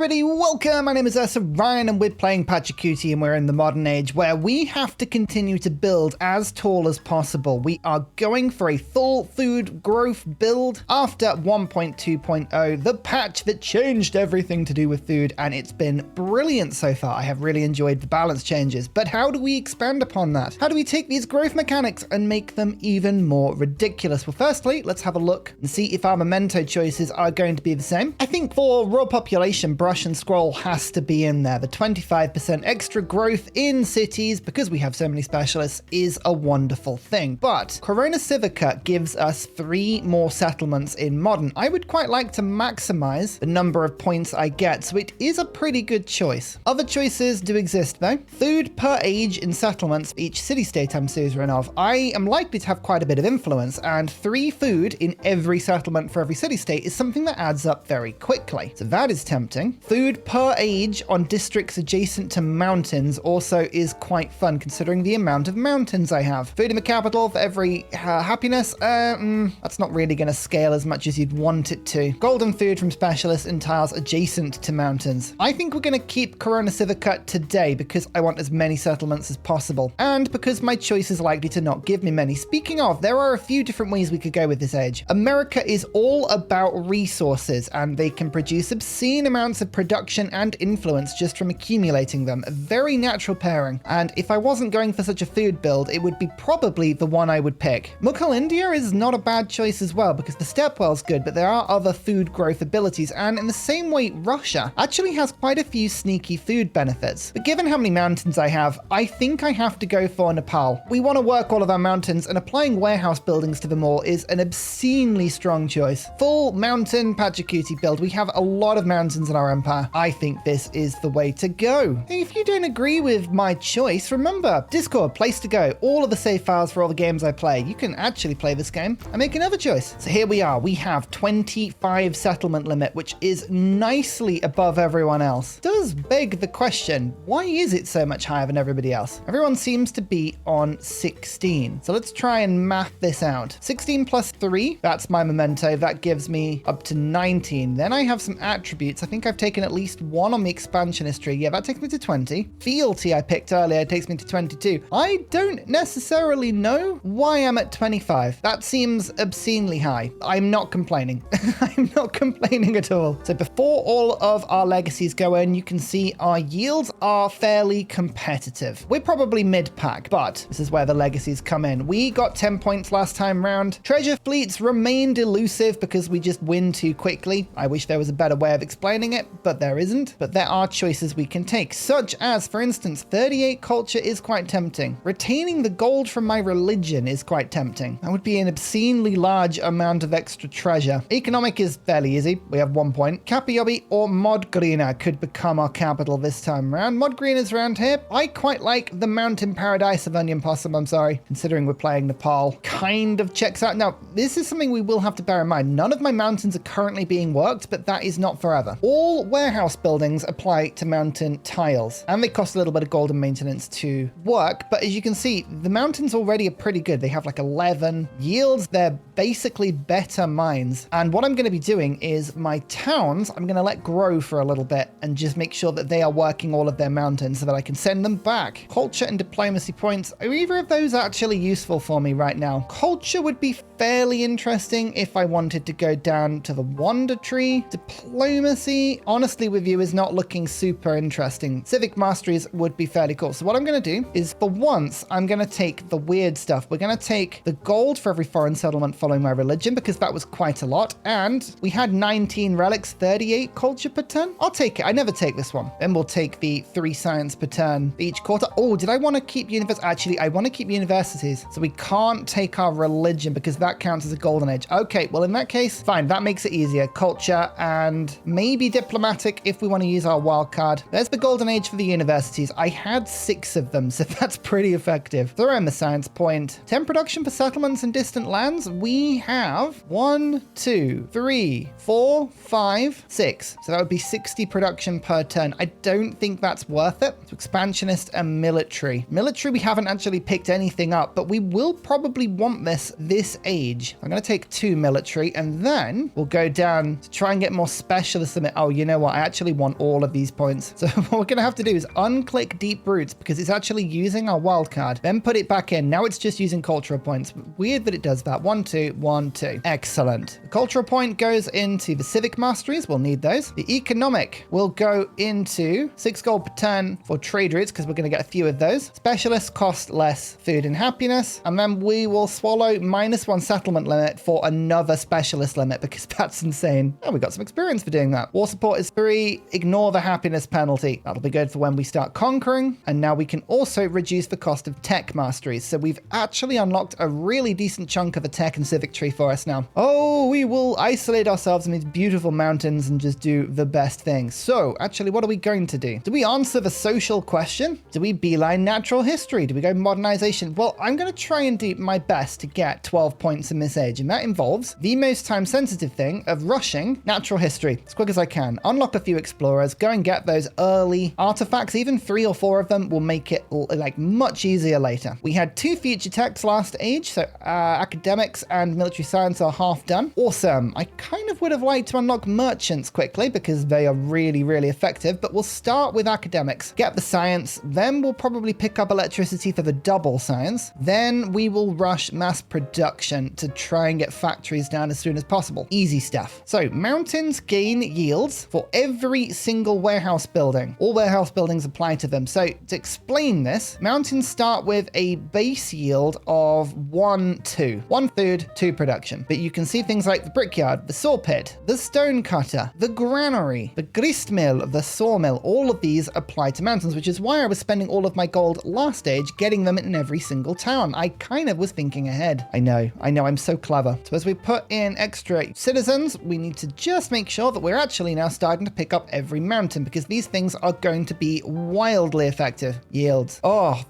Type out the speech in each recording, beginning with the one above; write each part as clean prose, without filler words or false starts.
everybody, welcome! My name is Ursa Ryan and we're playing Pachacuti and we're in the modern age where we have to continue to build as tall as possible. We are going for a full food growth build after 1.2.0, the patch that changed everything to do with food, and it's been brilliant so far. I have really enjoyed the balance changes, but how do we expand upon that? How do we take these growth mechanics and make them even more ridiculous? Well, firstly, let's have a look and see if our memento choices are going to be the same. I think for raw population, brush and scroll has to be in there. The 25% extra growth in cities, because we have so many specialists, is a wonderful thing. But Corona Civica gives us 3 more settlements in modern. I would quite like to maximize the number of points I get, so it is a pretty good choice. Other choices do exist though. Food per age in settlements, each city-state I'm suzerain of. I am likely to have quite a bit of influence, and 3 food in every settlement for every city-state is something that adds up very quickly. So that is tempting. Food per age on districts adjacent to mountains also is quite fun, considering the amount of mountains I have. Food in the capital for every happiness, that's not really going to scale as much as you'd want it to. Golden food from specialists in tiles adjacent to mountains. I think we're going to keep Corona Civica today because I want as many settlements as possible, and because my choice is likely to not give me many. Speaking of, there are a few different ways we could go with this age. America is all about resources, and they can produce obscene amounts of production and influence just from accumulating them. A very natural pairing, and if I wasn't going for such a food build, it would be probably the one I would pick. Mughal India is not a bad choice as well, because the stepwell's good, but there are other food growth abilities, and in the same way, Russia actually has quite a few sneaky food benefits. But given how many mountains I have, I think I have to go for Nepal. We want to work all of our mountains, and applying warehouse buildings to them all is an obscenely strong choice. Full mountain Pachacuti build. We have a lot of mountains in our empire. I think this is the way to go. Hey, if you don't agree with my choice, remember, Discord, place to go. All of the save files for all the games I play. You can actually play this game and make another choice. So here we are. We have 25 settlement limit, which is nicely above everyone else. Does beg the question, why is it so much higher than everybody else? Everyone seems to be on 16. So let's try and math this out. 16 plus 3, that's my memento. That gives me up to 19. Then I have some attributes. I think I've taken at least 1 on the expansionist tree. Yeah, that takes me to 20. Fealty I picked earlier takes me to 22. I don't necessarily know why I'm at 25. That seems obscenely high. I'm not complaining. I'm not complaining at all. So before all of our legacies go in, you can see our yields are fairly competitive. We're probably mid-pack, but this is where the legacies come in. We got 10 points last time round. Treasure fleets remained elusive because we just win too quickly. I wish there was a better way of explaining it, but there isn't. But there are choices we can take, such as, for instance, 38 culture is quite tempting. Retaining the gold from my religion is quite tempting. That would be an obscenely large amount of extra treasure. Economic is fairly easy. We have 1 point. Capiobi or Modgrina could become our capital this time around. Modgrina's around here. I quite like the mountain paradise of Onion Possum, I'm sorry, considering we're playing Nepal. Kind of checks out. Now, this is something we will have to bear in mind. None of my mountains are currently being worked, but that is not forever. All warehouse buildings apply to mountain tiles, and they cost a little bit of gold and maintenance to work, but as you can see, the mountains already are pretty good. They have like 11 yields. They're basically better mines, and what I'm going to be doing is my towns, I'm going to let grow for a little bit and just make sure that they are working all of their mountains so that I can send them back. Culture and diplomacy points, are either of those actually useful for me right now? Culture would be fairly interesting if I wanted to go down to the wonder tree. Diplomacy, honestly with you, is not looking super interesting. Civic masteries would be fairly cool. So what I'm going to do is, for once, I'm going to take the weird stuff. We're going to take the gold for every foreign settlement following my religion, because that was quite a lot. And we had 19 relics, 38 culture per turn. I'll take it. I never take this one. Then we'll take the 3 science per turn each quarter. Oh, did I want to keep universities? Actually, I want to keep universities. So we can't take our religion because that counts as a golden age. Okay, well, in that case, fine. That makes it easier. Culture and maybe diplomatic if we want to use our wild card. There's the golden age for the universities. I had 6 of them, so that's pretty effective. Throw in the science point. 10 production for settlements in distant lands. We have 1, 2, 3, 4, 5, 6. So that would be 60 production per turn. I don't think that's worth it. So expansionist and military. Military, we haven't actually picked anything up, but we will probably want this age. I'm going to take 2 military, and then we'll go down to try and get more specialists in it. Oh, you know what? I actually want all of these points. So what we're going to have to do is unclick Deep Roots because it's actually using our wild card. Then put it back in. Now it's just using cultural points. Weird that it does that. 1, 2, 1, 2. Excellent. The cultural point goes into the civic masteries. We'll need those. The economic will go into 6 gold per turn for trade routes because we're going to get a few of those. Specialists cost less food and happiness. And then we will swallow -1 settlement limit for another specialist limit because that's insane. Oh, we got some experience for doing that. War support is 3. Ignore the happiness penalty. That'll be good for when we start conquering. And now we can also reduce the cost of tech masteries. So we've actually unlocked a really decent chunk of a tech and civic tree for us now. Oh, we will isolate ourselves in these beautiful mountains and just do the best things. So actually, what are we going to do? Do we answer the social question? Do we beeline natural history? Do we go modernization? Well, I'm going to try and do my best to get 12 points in this age. And that involves the most time sensitive thing of rushing natural history as quick as I can. Unlock a few explorers, go and get those early artifacts. Even 3 or 4 of them will make it like much easier later. We had 2 future techs last age, so academics and military science are half done. Awesome. I kind of would have liked to unlock merchants quickly because they are really, really effective, but we'll start with academics, get the science, then we'll probably pick up electricity for the double science. Then we will rush mass production to try and get factories down as soon as possible. Easy stuff. So mountains gain yields for every single warehouse building. All warehouse buildings apply to them. So to explain this, mountains start with a base yield of 1, 2. 1 food, 2 production. But you can see things like the brickyard, the saw pit, the stone cutter, the granary, the grist mill, the sawmill. All of these apply to mountains, which is why I was spending all of my gold last age getting them in every single town. I kind of was thinking ahead. I know, I'm so clever. So as we put in extra citizens, we need to just make sure that we're actually now starting to pick up every mountain because these things are going to be wildly effective. Yields. Oh,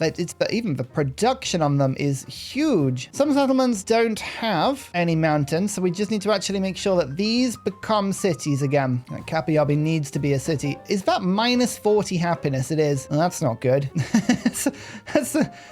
even the production on them is huge. Some settlements don't have any mountains, so we just need to actually make sure that these become cities again. Like Kapiyabi needs to be a city. Is that -40 happiness? It is. Well, that's not good.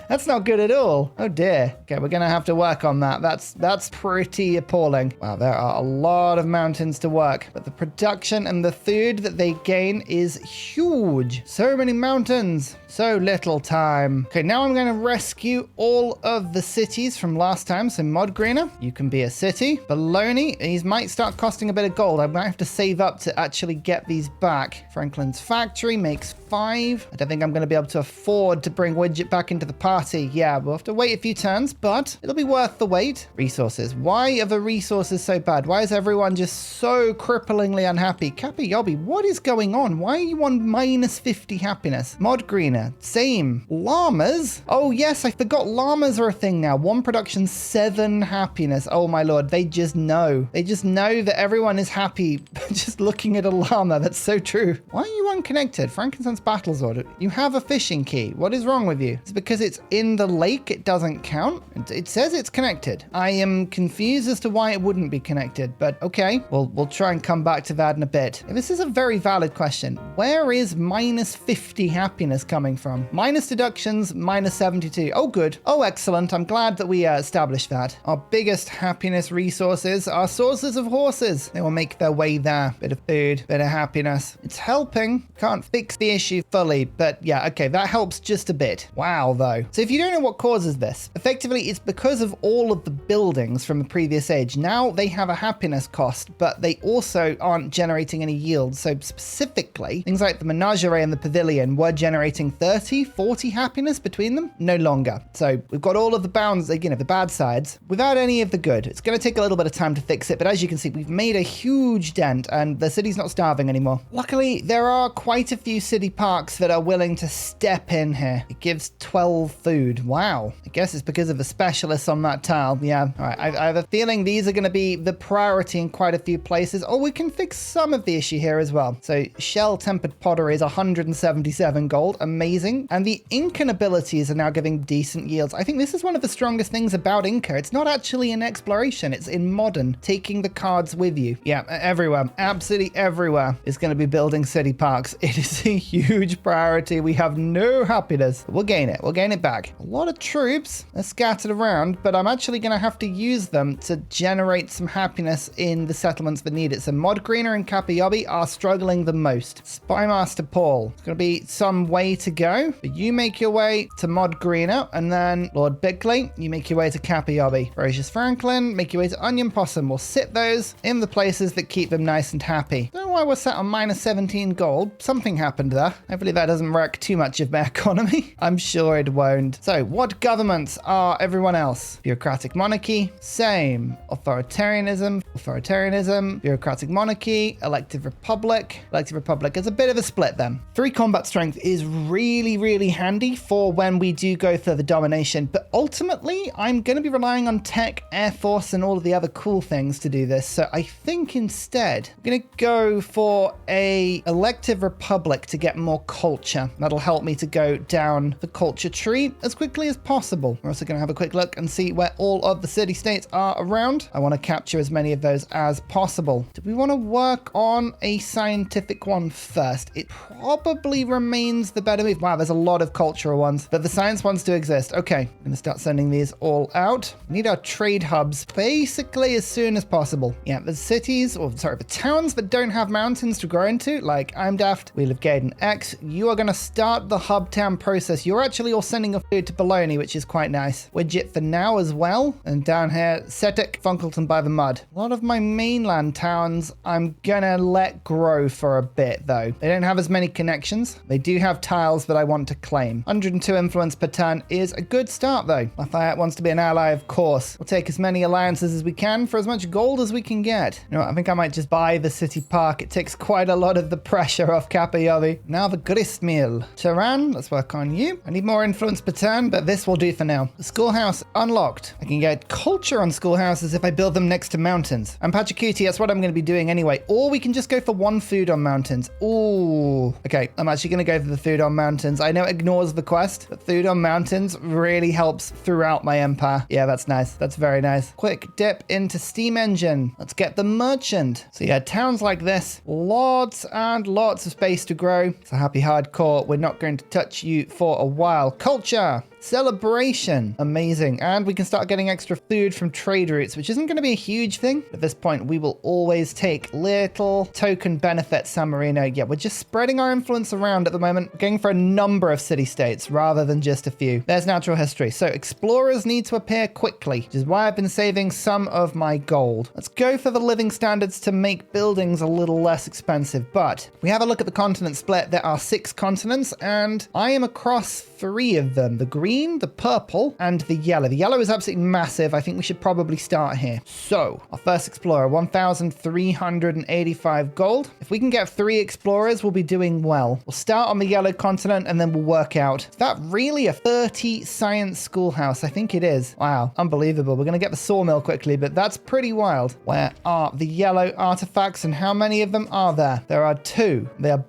that's not good at all. Oh dear. Okay, we're gonna have to work on that. That's pretty appalling. Wow, there are a lot of mountains to work, but the production and the food that they gain is huge. So many mountains, so little time. Okay, now I'm going to rescue all of the cities from last time. So Modgreener, you can be a city. Baloney, these might start costing a bit of gold. I might have to save up to actually get these back. Franklin's factory makes 5. I don't think I'm going to be able to afford to bring Widget back into the party. Yeah, we'll have to wait a few turns, but it'll be worth the wait. Resources. Why are the resources so bad? Why is everyone just so cripplingly unhappy? Kapiyabi, what is going on? Why are you on -50 happiness? Modgreener, same. Llamas? Oh yes, I forgot llamas are a thing now. 1 production, 7 happiness. Oh my lord, they just know. They just know that everyone is happy just looking at a llama. That's so true. Why are you unconnected? Frankincense battles order. You have a fishing key. What is wrong with you? It's because it's in the lake. It doesn't count. It says it's connected. I am confused as to why it wouldn't be connected, but okay. We'll try and come back to that in a bit. This is a very valid question. Where is -50 happiness coming from? Minus deductions, -72. Oh, good. Oh, excellent. I'm glad that we established that. Our biggest happiness resources are sources of horses. They will make their way there. Bit of food, bit of happiness. It's helping. Can't fix the issue fully, but yeah, okay, that helps just a bit. Wow, though. So if you don't know what causes this, effectively it's because of all of the buildings from the previous age. Now they have a happiness cost, but they also aren't generating any yield. So specifically, things like the menagerie and the pavilion were generating 30, 40 happiness between them. No longer. So we've got all of the bounds, you know, the bad sides, without any of the good. It's going to take a little bit of time to fix it, but as you can see, we've made a huge dent and the city's not starving anymore. Luckily, there are quite a few city parks that are willing to step in here. It gives 12 food. Wow. I guess it's because of the specialists on that tile. Yeah. All right. I have a feeling these are going to be the priority in quite a few places. Oh, we can fix some of the issue here as well. So shell-tempered pottery is 177 gold. Amazing. And the Incan abilities are now giving decent yields. I think this is one of the strongest things about Inca. It's not actually in exploration. It's in modern, taking the cards with you. Yeah, everywhere. Absolutely everywhere is going to be building city parks. It is a huge priority. We have no happiness. We'll gain it. We'll gain it back. A lot of troops are scattered around, but I'm actually going to have to use them to generate some happiness in the settlements that need it. So Modgreener and Kapiyabi are struggling the most. Spymaster Paul. It's going to be some way to go. But you make your way to Mod Greener, and then Lord Bickley, you make your way to Cappy Ferocious Franklin, make your way to Onion Possum. We'll sit those in the places that keep them nice and happy. Don't know why we're set on minus 17 gold. Something happened there. Hopefully that doesn't wreck too much of my economy. I'm sure it won't. So what governments are everyone else? Bureaucratic monarchy, same. Authoritarianism, bureaucratic monarchy, elective republic. Elective republic is a bit of a split then. 3 combat strength is really handy for when we do go for the domination, but ultimately I'm going to be relying on tech, air force, and all of the other cool things to do this. So I think instead I'm going to go for a elective republic to get more culture. That'll help me to go down the culture tree as quickly as possible. We're also going to have a quick look and see where all of the city-states are around. I want to capture as many of those as possible. Do we want to work on a scientific one first? It probably remains the better move. Wow, there's a lot of cultural ones, but the science ones do exist. Okay, I'm going to start sending these all out. We need our trade hubs basically as soon as possible. Yeah, the cities, or sorry, the towns that don't have mountains to grow into, like I'm daft, we live Gaiden X, you are going to start the hub town process. You're actually all sending your food to Bologna, which is quite nice. Widget for now as well. And down here, Setic, Funkleton by the Mud. A lot of my mainland towns I'm gonna let grow for a bit though. They don't have as many connections. They do have tiles that I want to claim. 102 influence per turn is a good start though. Lafayette wants to be an ally, of course. We'll take as many alliances as we can for as much gold as we can get. You know what, I think I might just buy the city park. It takes quite a lot of the pressure off Capayovi. Now the gristmill. Turan, let's work on you. I need more influence per turn, but this will do for now. The schoolhouse unlocked. I can get culture on schoolhouses if I build them next to mountains. And Pachacuti, that's what I'm going to be doing anyway. Or we can just go for 1 food on mountains. Ooh. Okay, I'm actually going to go for the food on mountains. I know it ignores the quest, but food on mountains really helps throughout my empire. Yeah, that's nice. That's very nice. Quick dip into steam engine. Let's get the merchant. So yeah, towns like this, lots and lots of space to grow. So happy hardcore. We're not going to touch you for a while. Culture. Celebration. Amazing. And we can start getting extra food from trade routes, which isn't going to be a huge thing. At this point, we will always take little token benefits, San Marino. Yeah, we're just spreading our influence around at the moment, going for a number of city-states rather than just a few. There's natural history. So explorers need to appear quickly, which is why I've been saving some of my gold. Let's go for the living standards to make buildings a little less expensive. But we have a look at the continent split. There are 6 continents, and I am across 3 of them. The green, the purple, and the yellow. The yellow is absolutely massive. I think we should probably start here. So, our first explorer, 1,385 gold. If we can get 3 explorers, we'll be doing well. We'll start on the yellow continent, and then we'll work out. Is that really a 30 science schoolhouse? I think it is. Wow, unbelievable. We're going to get the sawmill quickly, but that's pretty wild. Where are the yellow artifacts, and how many of them are there? There are 2. They are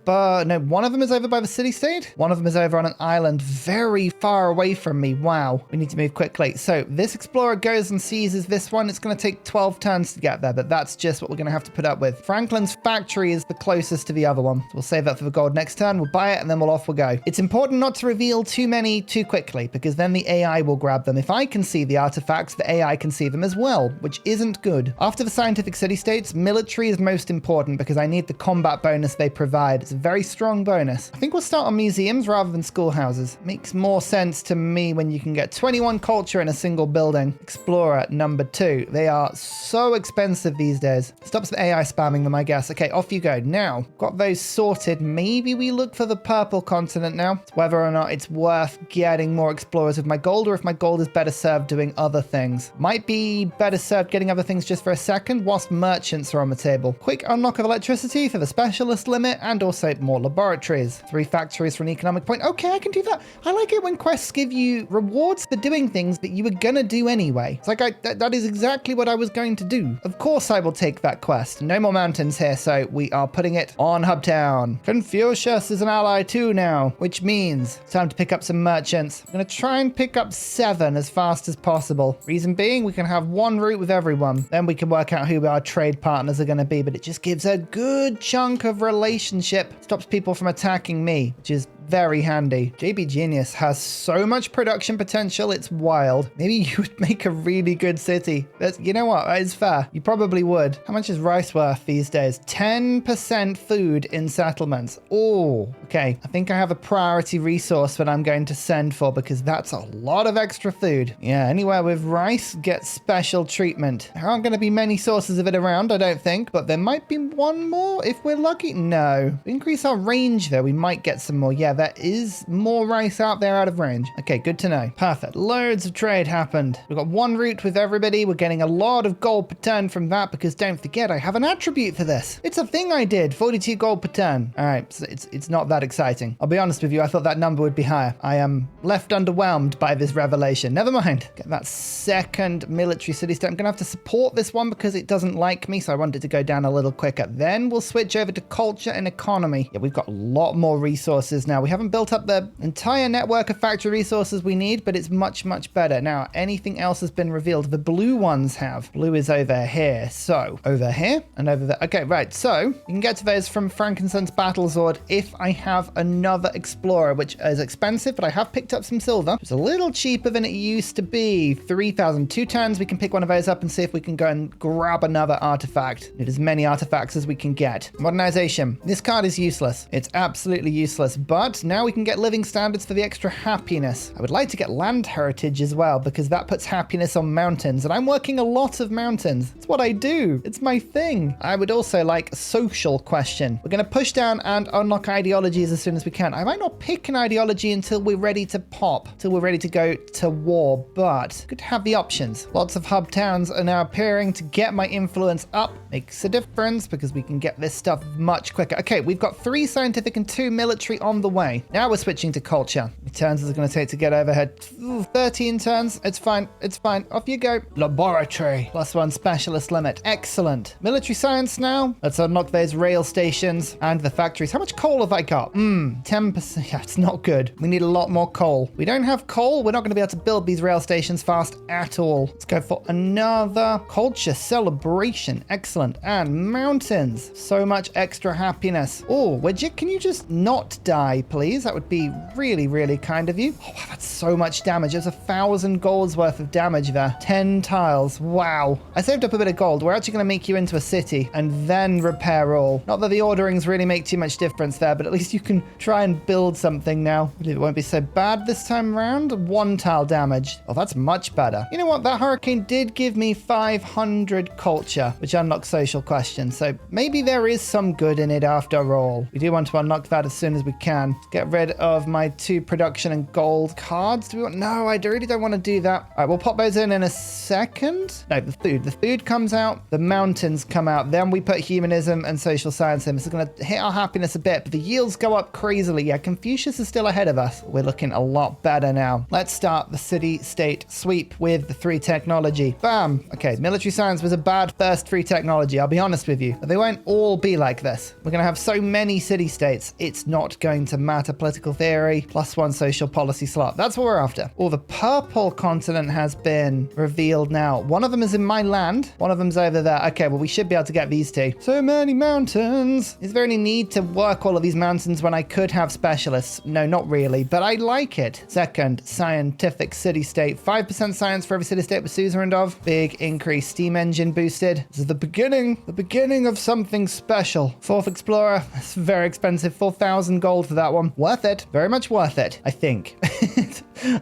no, one of them is over by the city-state. One of them is over on an island very far away from me. Wow, we need to move quickly. So this explorer goes and seizes this one. It's going to take 12 turns to get there, but that's just what we're going to have to put up with. Franklin's factory is the closest to the other one. So we'll save that for the gold next turn. We'll buy it and then we'll off we go. It's important not to reveal too many too quickly because then the AI will grab them. If I can see the artifacts, the AI can see them as well, which isn't good. After the scientific city-states, military is most important because I need the combat bonus they provide. It's a very strong bonus. I think we'll start on museums rather than schoolhouses. Makes more sense to me when you can get 21 culture in a single building. Explorer number 2. They are so expensive these days. Stops the AI spamming them, I guess. Okay, off you go. Now, got those sorted. Maybe we look for the purple continent now. It's whether or not it's worth getting more explorers with my gold or if my gold is better served doing other things. Might be better served getting other things just for a second whilst merchants are on the table. Quick unlock of electricity for the specialist limit and also more laboratories. 3 factories for an economic point. Okay, I can do that. I like it when quests give you rewards for doing things that you were gonna do anyway. It's like that is exactly what I was going to do. Of course I will take that quest. No more mountains here, so we are putting it on Hubtown. Confucius is an ally too now, which means it's time to pick up some merchants. I'm gonna try and pick up 7 as fast as possible. Reason being, we can have 1 route with everyone. Then we can work out who our trade partners are gonna be, but it just gives a good chunk of relationship. Stops people from attacking me, which is very handy. JB Genius has so much production potential, it's wild. Maybe you would make a really good city. You know what, that is fair. You probably would. How much is rice worth these days? 10% food in settlements. Oh, okay. I think I have a priority resource that I'm going to send for because that's a lot of extra food. Yeah, anywhere with rice gets special treatment. There aren't going to be many sources of it around, I don't think, but there might be one more if we're lucky. No. Increase our range though, we might get some more. Yeah, there is more rice out there out of range. Okay, good to know. Perfect. Loads of trade happened. We've got one route with everybody. We're getting a lot of gold per turn from that because don't forget, I have an attribute for this. It's a thing I did, 42 gold per turn. All right, so it's not that exciting. I'll be honest with you, I thought that number would be higher. I am left underwhelmed by this revelation. Never mind. Get that second military city state. I'm gonna have to support this one because it doesn't like me, so I want it to go down a little quicker. Then we'll switch over to culture and economy. Yeah, we've got a lot more resources now. We haven't built up the entire network of factory resources we need, but it's much, much better. Now, anything else has been revealed. The blue ones have. Blue is over here. So, over here and over there. Okay, right. So, you can get to those from Frankincense Battlesword if I have another explorer, which is expensive, but I have picked up some silver. It's a little cheaper than it used to be. 3,000. 2 turns, we can pick one of those up and see if we can go and grab another artifact. Need as many artifacts as we can get. Modernization. This card is useless. It's absolutely useless, but now we can get living standards for the extra happiness. I would like to get land heritage as well because that puts happiness on mountains, and I'm working a lot of mountains. It's what I do. It's my thing. I would also like a social question. We're going to push down and unlock ideologies as soon as we can. I might not pick an ideology until we're ready to pop, till we're ready to go to war, but good to have the options. Lots of hub towns are now appearing to get my influence up. Makes a difference because we can get this stuff much quicker. Okay, we've got 3 scientific and 2 military on the way. Now we're switching to culture. How many turns is it going to take to get overhead? 13 turns. It's fine. It's fine. Off you go. Laboratory. +1 specialist limit. Excellent. Military science now. Let's unlock those rail stations and the factories. How much coal have I got? 10%. Yeah, it's not good. We need a lot more coal. We don't have coal. We're not going to be able to build these rail stations fast at all. Let's go for another culture celebration. Excellent. And mountains. So much extra happiness. Oh, Widget, can you just not die, please? That would be really, really kind of you. Oh, wow, that's so much damage. There's 1,000 gold's worth of damage there. 10 tiles. Wow. I saved up a bit of gold. We're actually going to make you into a city and then repair all. Not that the orderings really make too much difference there, but at least you can try and build something now. I believe it won't be so bad this time around. 1 tile damage. Oh, that's much better. You know what? That hurricane did give me 500 culture, which unlocks social questions. So maybe there is some good in it after all. We do want to unlock that as soon as we can. Get rid of my 2 production and gold cards. Do we want? No, I really don't want to do that. All right, we'll pop those in a second. No, the food. The food comes out. The mountains come out. Then we put humanism and social science in. This is going to hit our happiness a bit, but the yields go up crazily. Yeah, Confucius is still ahead of us. We're looking a lot better now. Let's start the city-state sweep with the 3 technology. Bam. Okay, military science was a bad first 3 technology. I'll be honest with you. But they won't all be like this. We're going to have so many city-states. It's not going to matter. Political theory, +1 social policy slot. That's what we're after. Oh, the purple continent has been revealed now. One of them is in my land. One of them's over there. Okay, well, we should be able to get these 2. So many mountains. Is there any need to work all of these mountains when I could have specialists? No, not really, but I like it. Second, scientific city-state. 5% science for every city-state with Suzerandov. Big increase. Steam engine boosted. This is the beginning of something special. 4th explorer. It's very expensive. 4,000 gold for that one. Worth it. Very much worth it, I think.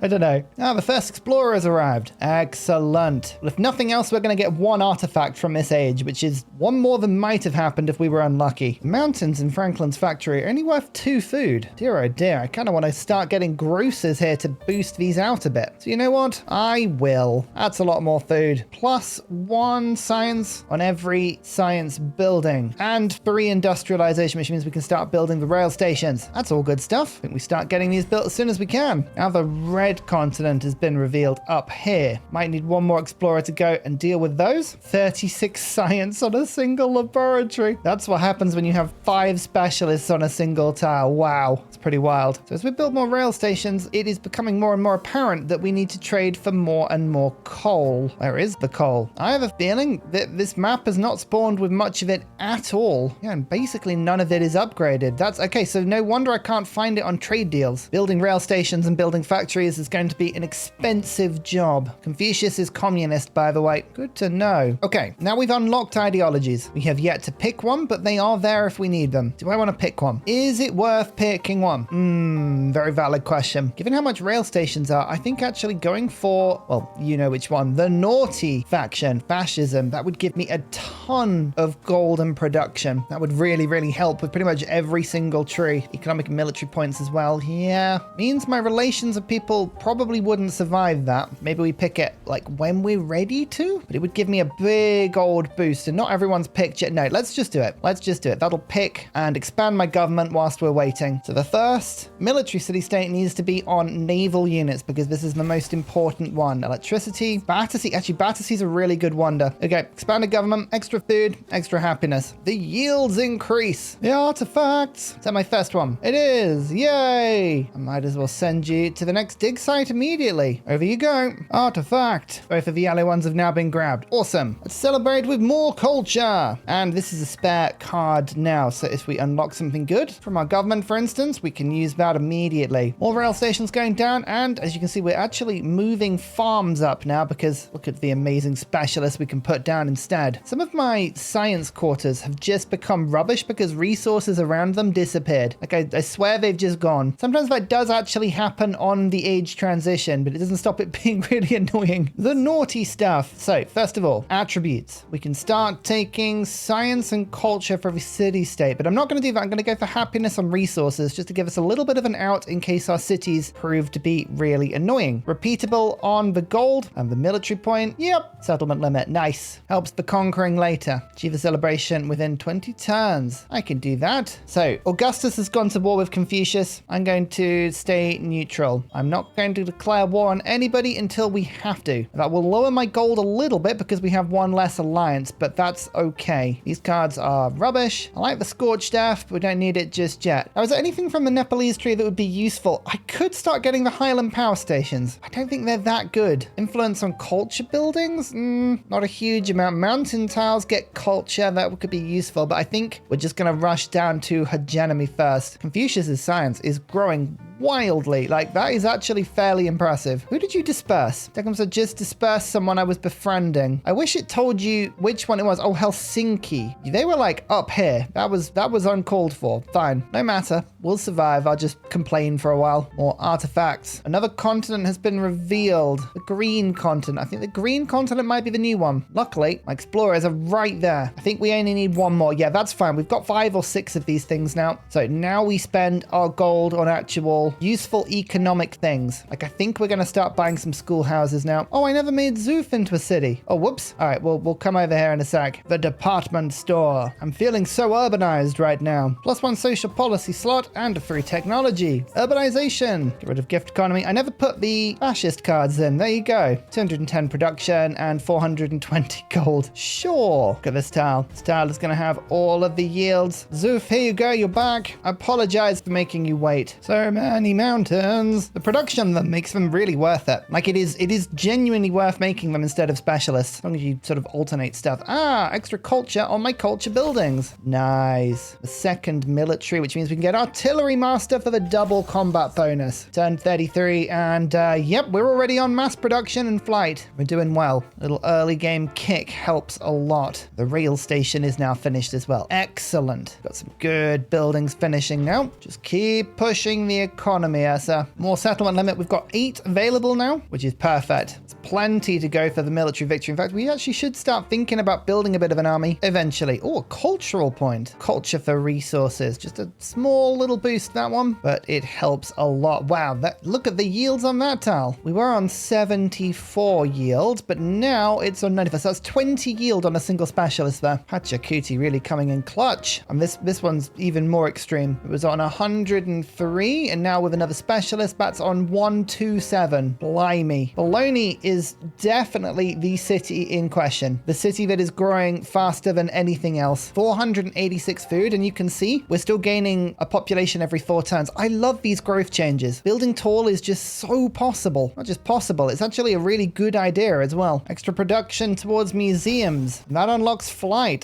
I don't know. Ah, the first explorer has arrived. Excellent. Well, if nothing else, we're going to get 1 artifact from this age, which is 1 more than might have happened if we were unlucky. The mountains in Franklin's factory are only worth 2 food. Dear oh dear, I kind of want to start getting grocers here to boost these out a bit. So you know what? I will. That's a lot more food. +1 science on every science building. And 3 industrialization, which means we can start building the rail stations. That's all good stuff. I think we start getting these built as soon as we can. Now the red continent has been revealed up here. Might need one more explorer to go and deal with those. 36 science on a single laboratory. That's what happens when you have 5 specialists on a single tile. Wow, it's pretty wild. So as we build more rail stations, it is becoming more and more apparent that we need to trade for more and more coal. Where is the coal? I have a feeling that this map has not spawned with much of it at all. Yeah, and basically none of it is upgraded. That's okay, so no wonder I can't find it on trade deals. Building rail stations and building factories is going to be an expensive job. Confucius is communist, by the way. Good to know. Okay, now we've unlocked ideologies. We have yet to pick one, but they are there if we need them. Do I want to pick one? Is it worth picking one? Very valid question. Given how much rail stations are, I think actually going for, well, you know which one, the naughty faction, fascism, that would give me a ton of golden production. That would really, really help with pretty much every single tree. Economic and military points as well. Yeah, means my relations with people probably wouldn't survive that. Maybe we pick it like when we're ready to, but it would give me a big old boost, and not everyone's picked yet. No, let's just do it. Let's just do it. That'll pick and expand my government whilst we're waiting. So the first military city-state needs to be on naval units because this is the most important one. Electricity, Battersea. Actually, Battersea's a really good wonder. Okay, expanded government, extra food, extra happiness. The yields increase. The artifacts. Is that my first one? It is. Yay. I might as well send you to the next dig site immediately. Over you go. Artifact. Both of the yellow ones have now been grabbed. Awesome. Let's celebrate with more culture. And this is a spare card now. So if we unlock something good from our government, for instance, we can use that immediately. More rail stations going down. And as you can see, we're actually moving farms up now because look at the amazing specialists we can put down instead. Some of my science quarters have just become rubbish because resources around them disappeared. Like I swear they've just gone. Sometimes that does actually happen on the age transition, but it doesn't stop it being really annoying. The naughty stuff. So first of all, attributes. We can start taking science and culture for every city-state, but I'm not going to do that. I'm going to go for happiness and resources just to give us a little bit of an out in case our cities prove to be really annoying. Repeatable on the gold and the military point. Yep. Settlement limit. Nice. Helps the conquering later. Achieve a celebration within 20 turns. I can do that. So Augustus has gone to war with Confucius. I'm going to stay neutral. I'm not going to declare war on anybody until we have to. That will lower my gold a little bit because we have one less alliance, but that's okay. These cards are rubbish. I like the Scorched Earth, but we don't need it just yet. Now, is there anything from the Nepalese tree that would be useful? I could start getting the Highland power stations. I don't think they're that good. Influence on culture buildings? Not a huge amount. Mountain tiles get culture. That could be useful, but I think we're just going to rush down to hegemony first. Confucius's science is growing wildly. Like, that is actually fairly impressive. Who did you disperse? Deckham said just disperse someone I was befriending. I wish it told you which one it was. Oh, Helsinki. They were like up here. That was uncalled for. Fine. No matter. We'll survive. I'll just complain for a while. More artifacts. Another continent has been revealed. The green continent. I think the green continent might be the new one. Luckily, my explorers are right there. I think we only need one more. Yeah, that's fine. We've got 5 or 6 of these things now. So now we spend our gold on actual useful economic things. Like, I think we're going to start buying some schoolhouses now. Oh, I never made Zoof into a city. Oh, whoops. All right, we'll come over here in a sec. The department store. I'm feeling so urbanized right now. +1 social policy slot and a free technology. Urbanization. Get rid of gift economy. I never put the fascist cards in. There you go. 210 production and 420 gold. Sure. Look at this tile. This tile is going to have all of the yields. Zoof, here you go. You're back. I apologize for making you wait. So many mountains. The production that makes them really worth it. Like, it is genuinely worth making them instead of specialists. As long as you sort of alternate stuff. Extra culture on my culture buildings. Nice. The second military, which means we can get artillery master for the double combat bonus. Turn 33 and yep, we're already on mass production and flight. We're doing well. A little early game kick helps a lot. The rail station is now finished as well. Excellent. Got some good buildings finishing now. Just keep pushing the economy, Ursa. More settlement limit. We've got 8 available now, which is perfect. It's plenty to go for the military victory. In fact, we actually should start thinking about building a bit of an army eventually. Oh, a cultural point. Culture for resources. Just a small little boost, that one, but it helps a lot. Wow, look at the yields on that tile. We were on 74 yield, but now it's on 95. So that's 20 yield on a single specialist there. Pachacuti really coming in clutch. And this one's even more extreme. It was on 103 and now now with another specialist. That's on 127. Blimey. Bologna is definitely the city in question. The city that is growing faster than anything else. 486 food, and you can see we're still gaining a population every 4 turns. I love these growth changes. Building tall is just so possible. Not just possible, it's actually a really good idea as well. Extra production towards museums. That unlocks flight.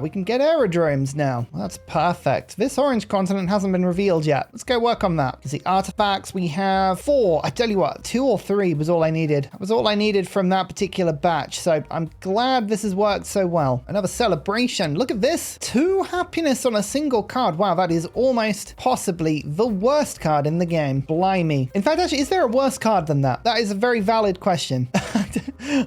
We can get aerodromes now. Well, that's perfect. This orange continent hasn't been revealed yet. Let's go work on that. You see artifacts, we have 4. I tell you what, 2 or 3 was all I needed. That was all I needed from that particular batch. So I'm glad this has worked so well. Another celebration. Look at this. 2 happiness on a single card. Wow, that is almost possibly the worst card in the game. Blimey. In fact, actually, is there a worse card than that? That is a very valid question.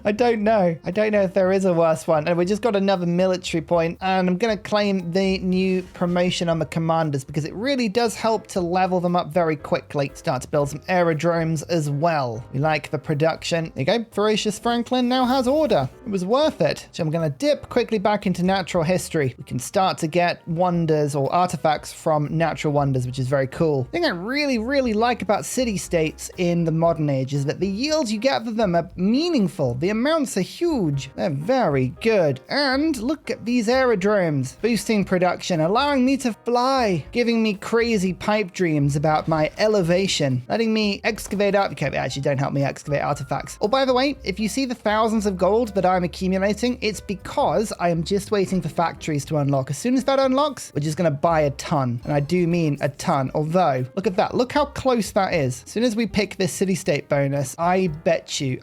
I don't know. I don't know if there is a worse one. And we just got another military point, and I'm going to claim the new promotion on the commanders because it really does help to level them up very quickly. Start to build some aerodromes as well. We like the production. There you go. Ferocious Franklin now has order. It was worth it. So I'm going to dip quickly back into natural history. We can start to get wonders or artifacts from natural wonders, which is very cool. The thing I really like about city-states in the modern age is that the yields you get for them are meaningful. The amounts are huge. They're very good. And look at these aerodromes. Boosting production, allowing me to fly, giving me crazy pipe dreams about my elevation, letting me excavate up. Okay, they actually don't help me excavate artifacts. Oh, by the way, if you see the thousands of gold that I'm accumulating, it's because I am just waiting for factories to unlock. As soon as that unlocks, we're just going to buy a ton. And I do mean a ton. Although, look at that. Look how close that is. As soon as we pick this city-state bonus, I bet you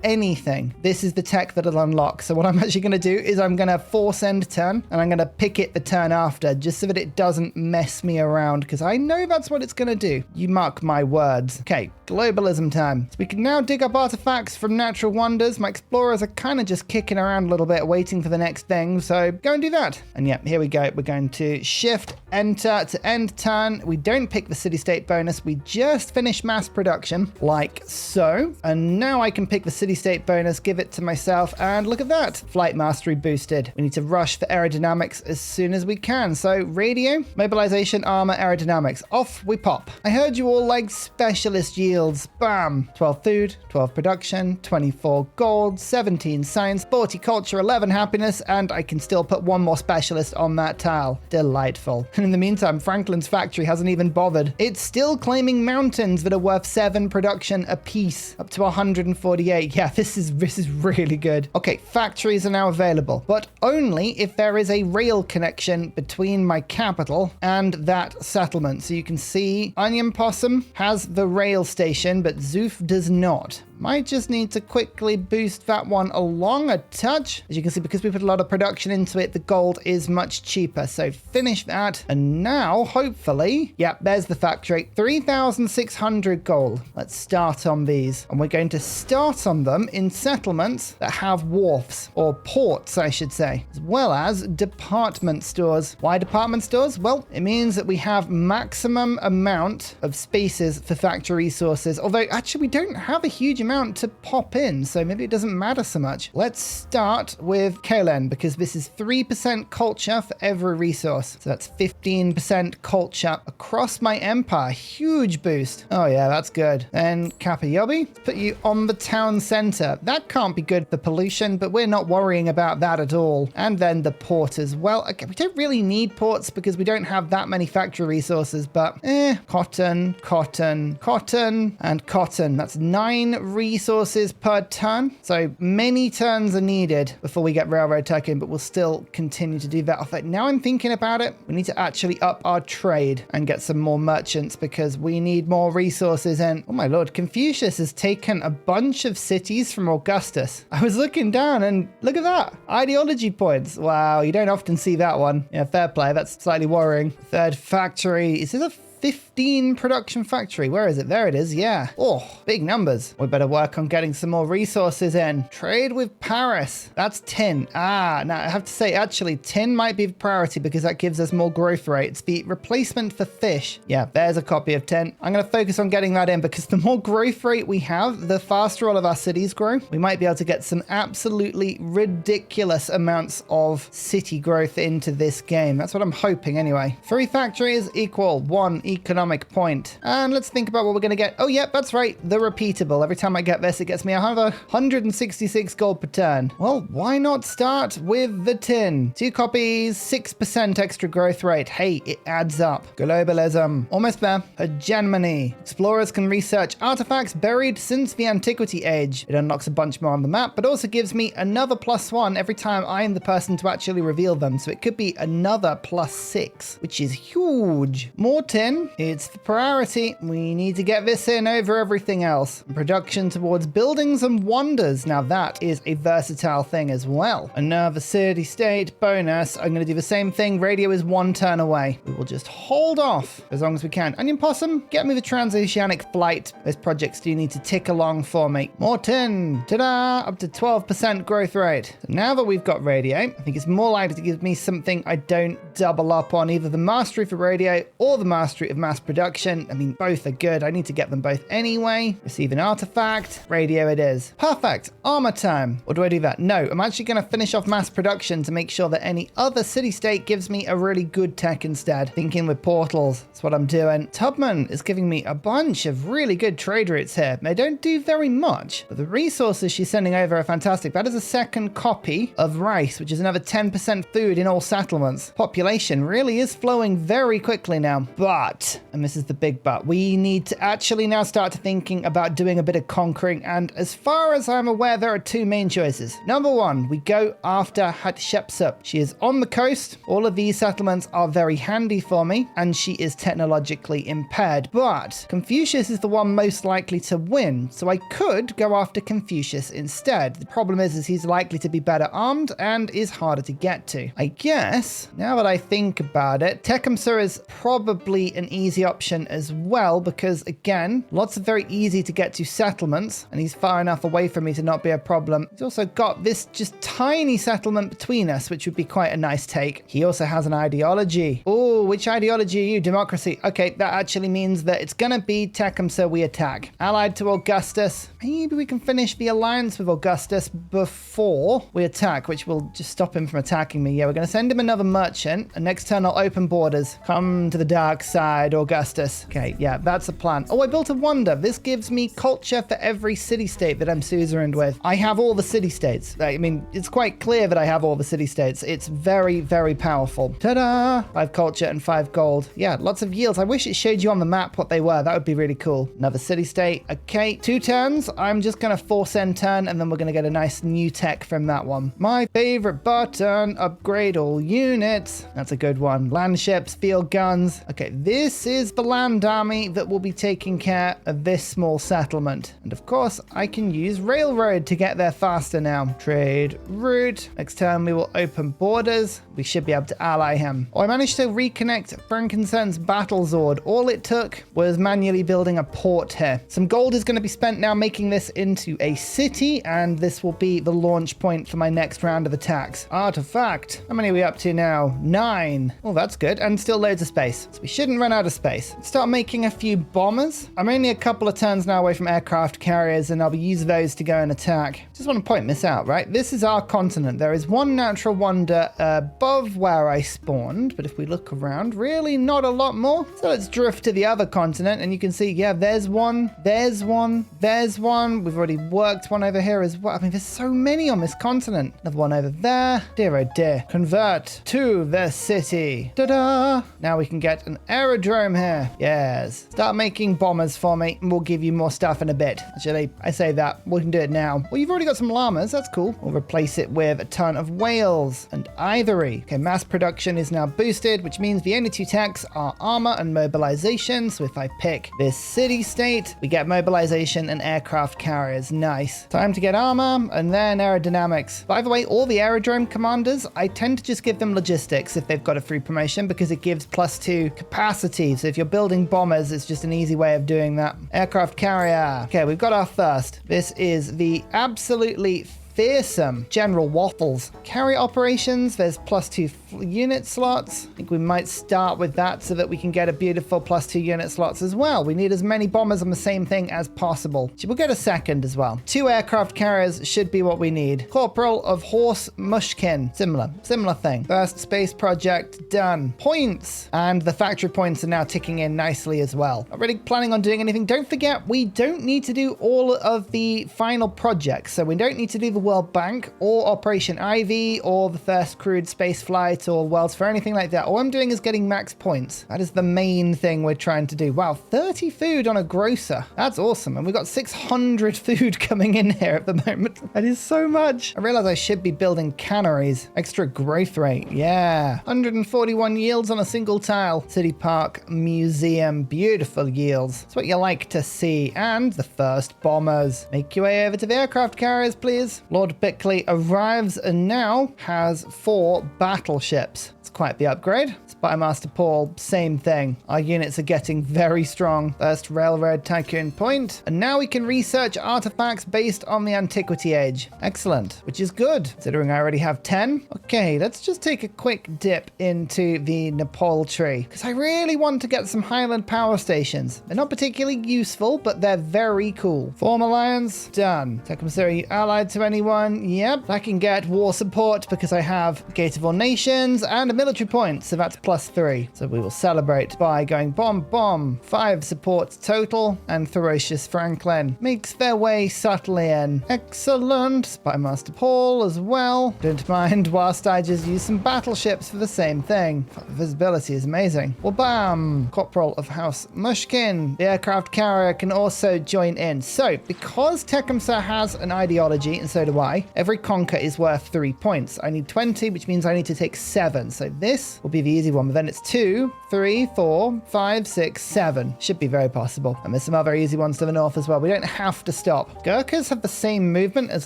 anything, this is the tech that'll unlock. So what I'm actually going to do is I'm going to force end turn, and I'm going to pick it the turn after, just so that it doesn't mess me around, because I know that's what it's going to do. You mark my words. Okay, globalism time. So we can now dig up artifacts from natural wonders. My explorers are kind of just kicking around a little bit, waiting for the next thing. So go and do that. And yeah, here we go. We're going to shift enter to end turn. We don't pick the city-state bonus. We just finish mass production like so. And now I can pick the city-state bonus, give it to myself, and look at that. Flight mastery boosted. We need to rush for aerodynamics as soon as we can. So radio, mobilization, armor, aerodynamics. Off we pop. I heard you all like specialist yields. Bam. 12 food, 12 production, 24 gold, 17 science, 40 culture, 11 happiness, and I can still put 1 more specialist on that tile. Delightful. And in the meantime, Franklin's factory hasn't even bothered. It's still claiming mountains that are worth 7 production apiece, up to 148. Yeah, this is really good. Okay, factories are now available, but only if there is a rail connection between my capital and that settlement. So you can see Onion Possum has the rail station, but Zoof does not. Might just need to quickly boost that one along a touch. As you can see, because we put a lot of production into it, the gold is much cheaper. So finish that. And now, hopefully, yeah, there's the factory. 3,600 gold. Let's start on these. And we're going to start on them in settlements that have wharfs, or ports, I should say, as well as department stores. Why department stores? Well, it means that we have maximum amount of spaces for factory resources. Although, actually, we don't have a huge amount to pop in, so maybe it doesn't matter so much. Let's start with Kalen, because this is 3% culture for every resource. So that's 15% culture across my empire. Huge boost. Oh yeah, that's good. Then Kapayobi, put you on the town center. That can't be good for pollution, but we're not worrying about that at all. And then the port as well. Okay, we don't really need ports because we don't have that many factory resources, but cotton, cotton, cotton, and cotton. That's 9 resources per turn. So many turns are needed before we get railroad tycoon, but we'll still continue to do that. In fact, now I'm thinking about it, we need to actually up our trade and get some more merchants because we need more resources. And oh my lord, Confucius has taken a bunch of cities from Augustus. I was looking down and look at that. Ideology points. Wow, you don't often see that one. Yeah, fair play. That's slightly worrying. Third factory. Is this a 15 production factory? Where is it? There it is. Yeah. Oh, big numbers. We better work on getting some more resources in. Trade with Paris. That's tin. Now I have to say, actually, tin might be the priority because that gives us more growth rate. It's the replacement for fish. Yeah, there's a copy of tin. I'm going to focus on getting that in because the more growth rate we have, the faster all of our cities grow. We might be able to get some absolutely ridiculous amounts of city growth into this game. That's what I'm hoping anyway. 3 factories equal 1 economic point. And let's think about what we're going to get. Oh, yeah, that's right. The repeatable. Every time I get this, it gets me 166 gold per turn. Well, why not start with the tin? 2 copies, 6% extra growth rate. Hey, it adds up. Globalism. Almost there. Hegemony. Explorers can research artifacts buried since the Antiquity Age. It unlocks a bunch more on the map, but also gives me another +1 every time I am the person to actually reveal them. So it could be another +6, which is huge. More tin. It's the priority. We need to get this in over everything else. Production towards buildings and wonders. Now that is a versatile thing as well. Another city-state bonus. I'm going to do the same thing. Radio is 1 turn away. We will just hold off as long as we can. Onion Possum, get me the transoceanic flight. Those projects do need to tick along for me. More tin. Ta-da! Up to 12% growth rate. So now that we've got radio, I think it's more likely to give me something I don't double up on, either the mastery for radio or the mastery of mass production. I mean, both are good. I need to get them both anyway. Receive an artifact. Radio it is. Perfect. Armor time. Or do I do that? No, I'm actually going to finish off mass production to make sure that any other city-state gives me a really good tech instead. Thinking with portals. That's what I'm doing. Tubman is giving me a bunch of really good trade routes here. They don't do very much, but the resources she's sending over are fantastic. That is a second copy of rice, which is another 10% food in all settlements. Population really is flowing very quickly now. But, and this is the big but, we need to actually now start thinking about doing a bit of conquering. And as far as I'm aware, there are 2 main choices. Number 1, we go after Hatshepsut. She is on the coast. All of these settlements are very handy for me, and she is technologically impaired. But Confucius is the one most likely to win, so I could go after Confucius instead. The problem is he's likely to be better armed and is harder to get to. I guess, now that I think about it, Tecumseh is probably an easy option as well, because again, lots of very easy to get to settlements, and he's far enough away from me to not be a problem. He's also got this just tiny settlement between us, which would be quite a nice take. He also has an ideology. Oh, which ideology are you? Democracy. Okay, that actually means that it's gonna be Tecumseh we attack. Allied to Augustus. Maybe we can finish the alliance with Augustus before we attack, which will just stop him from attacking me. Yeah, we're gonna send him another merchant, and next turn I'll open borders. Come to the dark side, Augustus. Okay, yeah, that's a plan. Oh, I built a wonder. This gives me culture for every city-state that I'm suzerained with. I have all the city-states. I mean, it's quite clear that I have all the city-states. It's very, very powerful. Ta-da! 5 culture and 5 gold. Yeah, lots of yields. I wish it showed you on the map what they were. That would be really cool. Another city-state. Okay, 2 turns. I'm just going to force end turn, and then we're going to get a nice new tech from that one. My favorite button. Upgrade all units. That's a good one. Land ships, field guns. Okay, this is the land army that will be taking care of this small settlement. And of course, I can use railroad to get there faster now. Trade route. Next turn, we will open borders. We should be able to ally him. Oh, I managed to reconnect Frankincense Battlezord. All it took was manually building a port here. Some gold is going to be spent now making this into a city, and this will be the launch point for my next round of attacks. Artefact. How many are we up to now? 9. Oh, that's good. And still loads of space. So we shouldn't run out of space. Start making a few bombers. I'm only a couple of turns now away from aircraft carriers, and I'll be using those to go and attack. Just want to point this out, right? This is our continent. There is one natural wonder above where I spawned, but if we look around, really not a lot more. So let's drift to the other continent, and you can see, yeah, there's one, there's one, there's one. We've already worked one over here as well. I mean, there's so many on this continent. Another one over there. Dear, oh dear. Convert to the city. Ta-da! Now we can get an aerodrome here. Yes. Start making bombers for me, and we'll give you more stuff in a bit. Actually, I say that. We can do it now. Well, you've already got some llamas. That's cool. We'll replace it with a ton of whales and ivory. Okay, mass production is now boosted, which means the only 2 techs are armor and mobilization. So if I pick this city-state, we get mobilization and aircraft carriers. Nice. Time to get armor and then aerodynamics. By the way, all the aerodrome commanders, I tend to just give them logistics if they've got a free promotion, because it gives +2 capacity. So if you're building bombers, it's just an easy way of doing that. Aircraft carrier. Okay, we've got our first. This is the absolutely fearsome. General waffles. Carry operations, there's +2 unit slots. I think we might start with that so that we can get a beautiful +2 unit slots as well. We need as many bombers on the same thing as possible. We'll get a second as well. 2 aircraft carriers should be what we need. Corporal of Horse Mushkin. Similar thing. First space project done. Points. And the factory points are now ticking in nicely as well. Not really planning on doing anything. Don't forget, we don't need to do all of the final projects. So we don't need to do the World Bank or Operation Ivy or the first crewed space flight or Worlds for anything like that. All I'm doing is getting max points. That is the main thing we're trying to do. Wow, 30 food on a grocer. That's awesome. And we've got 600 food coming in here at the moment. That is so much. I realize I should be building canneries. Extra growth rate. Yeah. 141 yields on a single tile. City Park Museum. Beautiful yields. That's what you like to see. And the first bombers. Make your way over to the aircraft carriers, please. Lord Bickley arrives and now has 4 battleships. It's quite the upgrade. Spymaster Paul, same thing. Our units are getting very strong. First Railroad Tycoon point. And now we can research artifacts based on the Antiquity Age. Excellent, which is good, considering I already have 10. Okay, let's just take a quick dip into the Nepal tree, because I really want to get some Highland power stations. They're not particularly useful, but they're very cool. Form alliance, done. Tecumseh allied to anyone? Yep. I can get war support because I have Gate of All Nations and a military point, so that's +3. So we will celebrate by going bomb, bomb. 5 supports total, and Ferocious Franklin makes their way subtly in. Excellent. Spymaster Paul as well. Don't mind whilst I just use some battleships for the same thing. Visibility is amazing. Well, bam. Corporal of House Mushkin. The aircraft carrier can also join in. So, because Tecumseh has an ideology, and so do I, every conquer is worth 3 points. I need 20, which means I need to take 7. So this will be the easy one, but then it's 2, 3, 4, 5, 6, 7. Should be very possible. And there's some other easy ones to the north as well. We don't have to stop. Gurkhas have the same movement as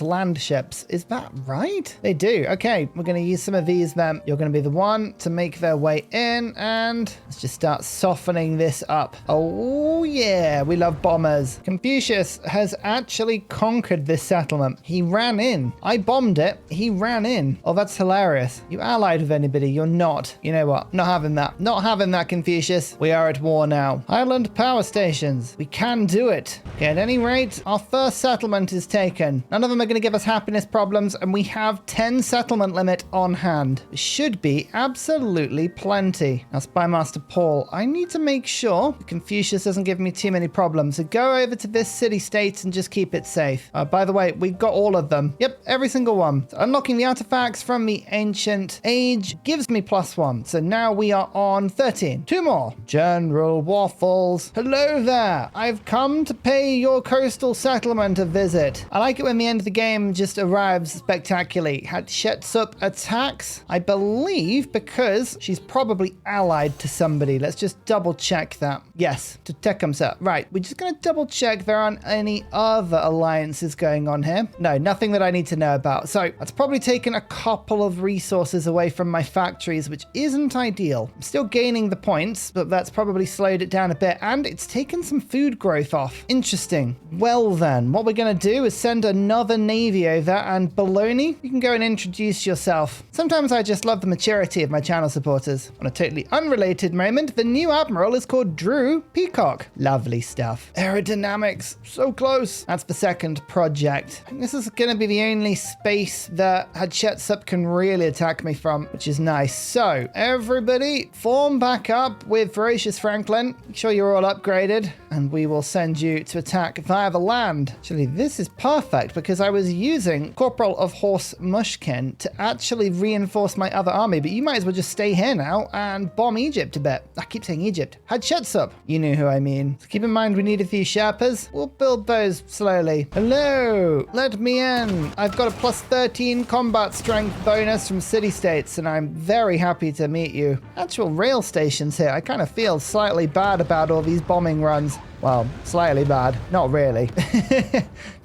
land ships. Is that right? They do. Okay, we're going to use some of these then. You're going to be the one to make their way in, and let's just start softening this up. Oh yeah, we love bombers. Confucius has actually conquered this settlement. He ran in. I bombed it. He ran in. Oh, that's hilarious. You allied with anybody? You're not. You know what? Not having that. Not having that, Confucius. We are at war now. Highland power stations. We can do it. Okay, at any rate, our first settlement is taken. None of them are going to give us happiness problems, and we have 10 settlement limit on hand. It should be absolutely plenty. Now, Spymaster Paul, I need to make sure Confucius doesn't give me too many problems. So go over to this city-state and just keep it safe. By the way, we've got all of them. Yep, every single one. So unlocking the artifacts from the ancient age gives me +1. So now we are on 13. 2 more. General Waffles. Hello there. I've come to pay your coastal settlement a visit. I like it when the end of the game just arrives spectacularly. Hatshepsut attacks, I believe, because she's probably allied to somebody. Let's just double check that. Yes, to Tecumseh. Right, we're just going to double check there aren't any other alliances going on here. No, nothing that I need to know about. So that's probably taken a couple of resources away from my factories, which isn't ideal. I'm still gaining the points, but that's probably slowed it down a bit, and it's taken some food growth off. Interesting. Well then, what we're going to do is send another navy over, and Baloney, you can go and introduce yourself. Sometimes I just love the maturity of my channel supporters. On a totally unrelated moment, the new admiral is called Drew Peacock. Lovely stuff. Aerodynamics, so close. That's the second project. This is going to be the only space that Hatshepsut can really attack me from, which is nice. So, everybody, form back up with Ferocious Franklin. Make sure you're all upgraded, and we will send you to attack via the land. Actually, this is perfect because I was using Corporal of Horse Mushkin to actually reinforce my other army, but you might as well just stay here now and bomb Egypt a bit. I keep saying Egypt. Hatshepsut. You know who I mean. So keep in mind we need a few Sherpas. We'll build those slowly. Hello. Let me in. I've got a +13 combat strength bonus from city-states, and I'm very happy to meet you. Actual rail stations here. I kind of feel slightly bad about all these bombing runs. Well, slightly bad. Not really.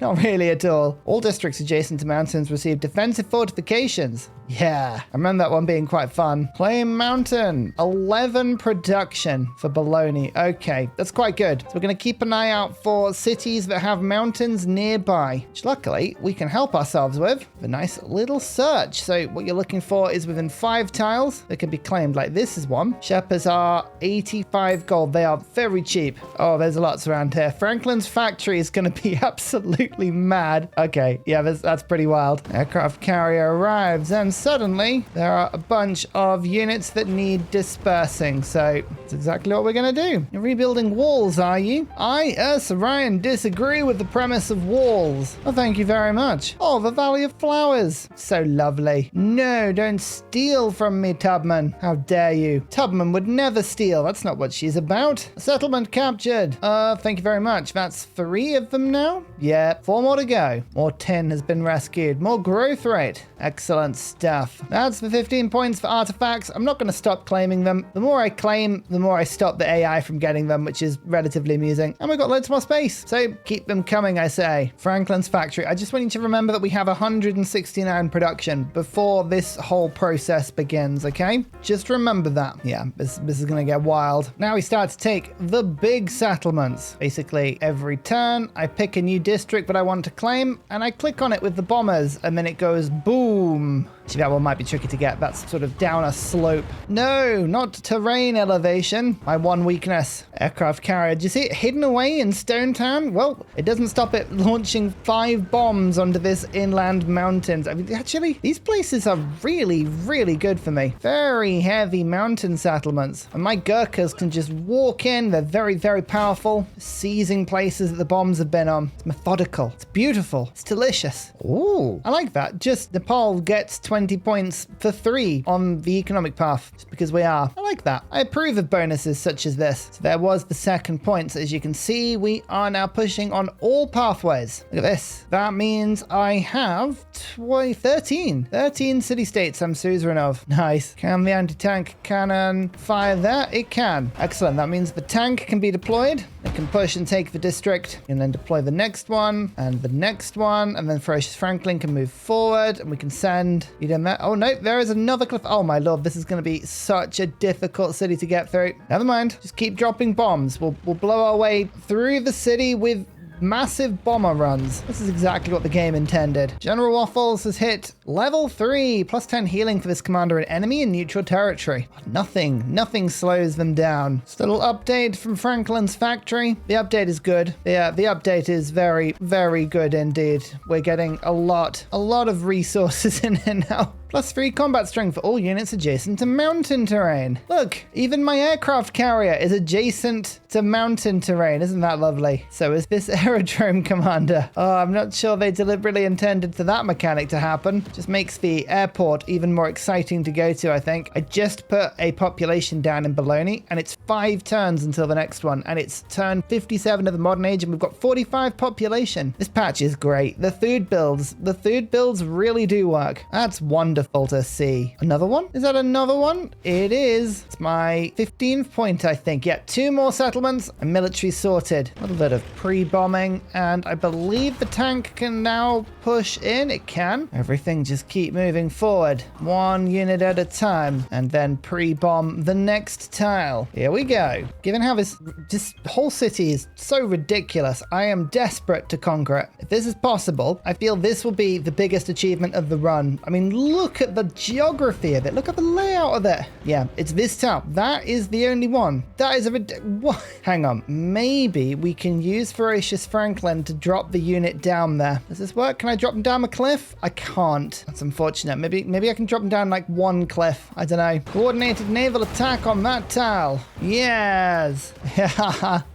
Not really at all. All districts adjacent to mountains receive defensive fortifications. Yeah, I remember that one being quite fun. Claim mountain. 11 production for baloney. Okay, that's quite good. So we're going to keep an eye out for cities that have mountains nearby, which luckily we can help ourselves with a nice little search. So what you're looking for is within 5 tiles that can be claimed. Like this is one. Shepherds are 85 gold. They are very cheap. Oh, there's lots around here. Franklin's factory is going to be absolutely mad. Okay, yeah, that's pretty wild. Aircraft carrier arrives and suddenly there are a bunch of units that need dispersing. So that's exactly what we're going to do. You're rebuilding walls, are you? I, Ursa Ryan, disagree with the premise of walls. Oh, thank you very much. Oh, the Valley of Flowers. So lovely. No, don't steal from me, Tubman. How dare you? Tubman would never steal. That's not what she's about. A settlement captured. Thank you very much. That's 3 of them now? Yeah, 4 more to go. More tin has been rescued. More growth rate. Excellent stuff. That's the 15 points for artifacts. I'm not going to stop claiming them. The more I claim, the more I stop the AI from getting them, which is relatively amusing. And we've got loads more space. So keep them coming, I say. Franklin's factory. I just want you to remember that we have 169 production before this whole process begins, okay? Just remember that. Yeah, this is going to get wild. Now we start to take the big settlements. Basically, every turn, I pick a new district that I want to claim, and I click on it with the bombers, and then it goes boom. See, that one might be tricky to get. That's sort of down a slope. No, not terrain elevation. My one weakness. Aircraft carrier. Do you see it hidden away in Stone Town? Well, it doesn't stop it launching 5 bombs onto this inland mountains. I mean, actually, these places are really, really good for me. Very heavy mountain settlements. And my Gurkhas can just walk in. They're very, very powerful. Seizing places that the bombs have been on. It's methodical. It's beautiful. It's delicious. Ooh, I like that. Just Nepal gets 20 points for 3 on the economic path, just because we are. I like that. I approve of bonuses such as this. So there was the second point. So as you can see, we are now pushing on all pathways. Look at this. That means I have 13 city-states I'm suzerain of. Nice. Can the anti-tank cannon fire there? It can. Excellent. That means the tank can be deployed. It can push and take the district, and then deploy the next one, and the next one, and then Ferocious Franklin can move forward, and we can send... You done that? Oh, no, there is another cliff. Oh, my lord, this is going to be such a difficult city to get through. Never mind. Just keep dropping bombs. We'll blow our way through the city with massive bomber runs. This is exactly what the game intended. General Waffles has hit level 3, plus 10 healing for this commander in enemy and neutral territory. Nothing slows them down. Still update from Franklin's factory. The update is good. Yeah, the update is very, very good indeed. We're getting a lot of resources in here now. Plus 3 combat strength for all units adjacent to mountain terrain. Look, even my aircraft carrier is adjacent to mountain terrain. Isn't that lovely? So is this aerodrome commander. Oh, I'm not sure they deliberately intended for that mechanic to happen. Just makes the airport even more exciting to go to, I think. I just put a population down in Bologna, and it's 5 turns until the next one, and it's turn 57 of the modern age, and we've got 45 population. This patch is great. The food builds really do work. That's wonderful to see. Another one? Is that another one? It is. It's my 15th point, I think. Yeah, 2 more settlements and military sorted. A little bit of pre-bombing, and I believe the tank can now push in. It can. Everything just keep moving forward. 1 unit at a time, and then pre-bomb the next tile. Here we go. Given how this whole city is so ridiculous, I am desperate to conquer it. If this is possible, I feel this will be the biggest achievement of the run. I mean, look at the geography of it. Look at the layout of it. Yeah, it's this town. That is the only one. That is what? Hang on. Maybe we can use Ferocious Franklin to drop the unit down there. Does this work? Can I drop them down a cliff? I can't. That's unfortunate. Maybe I can drop them down like 1 cliff. I don't know. Coordinated naval attack on that tile. Yes.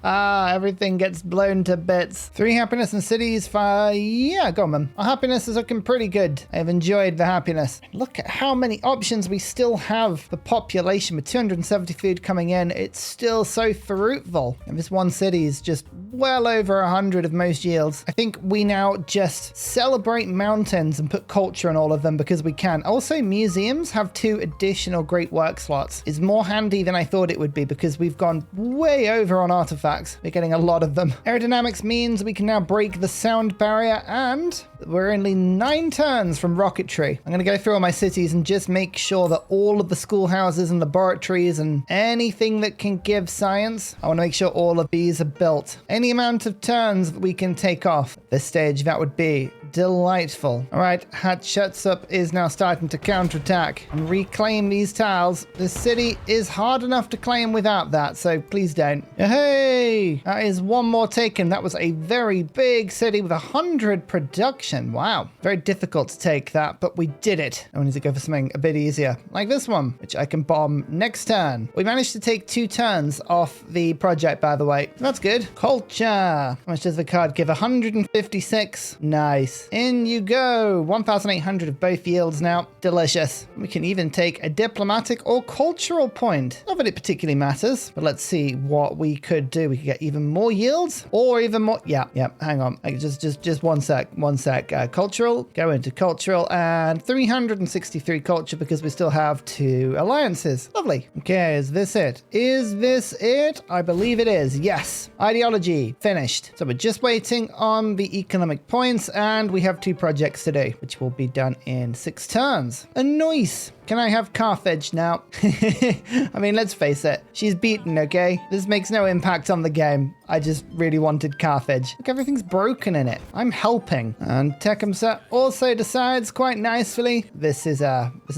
Everything gets blown to bits. 3 happiness and cities. Yeah, go on, man. Our happiness is looking pretty good. I've enjoyed the happiness. Look at how many options we still have for population. With 270 food coming in, it's still so fruitful. And this one city is just well over 100 of most yields. I think we now just celebrate mountains and put culture on all of them because we can. Also, museums have 2 additional great work slots. It's more handy than I thought it would be because we've gone way over on artifacts. We're getting a lot of them. Aerodynamics means we can now break the sound barrier, and we're only 9 turns from rocketry. I'm going to go through all my cities and just make sure that all of the schoolhouses and laboratories and anything that can give science, I want to make sure all of these are built. Any amount of turns that we can take off at this stage, that would be delightful. All right, HUZZAH is now starting to counterattack and reclaim these tiles. This city is hard enough to claim without that, so please don't. Hey, that is one more taken. That was a very big city with 100 production. Wow, very difficult to take that, but we did it. I need to go for something a bit easier, like this one, which I can bomb next turn. We managed to take 2 turns off the project, by the way. That's good. Culture. How much does the card give? 156. Nice. In you go. 1,800 of both yields now. Delicious. We can even take a diplomatic or cultural point. Not that it particularly matters, but let's see what we could do. We could get even more yields or even more. Yeah. Hang on. Just one sec. Cultural. Go into cultural and 363 culture because we still have 2 alliances. Lovely. Okay. Is this it? I believe it is. Yes. Ideology. Finished. So we're just waiting on the economic points, and we have 2 projects to do, which will be done in 6 turns. A nice. Can I have Carthage now? I mean, let's face it. She's beaten, okay? This makes no impact on the game. I just really wanted Carthage. Look, everything's broken in it. I'm helping. And Tecumseh also decides quite nicely. This is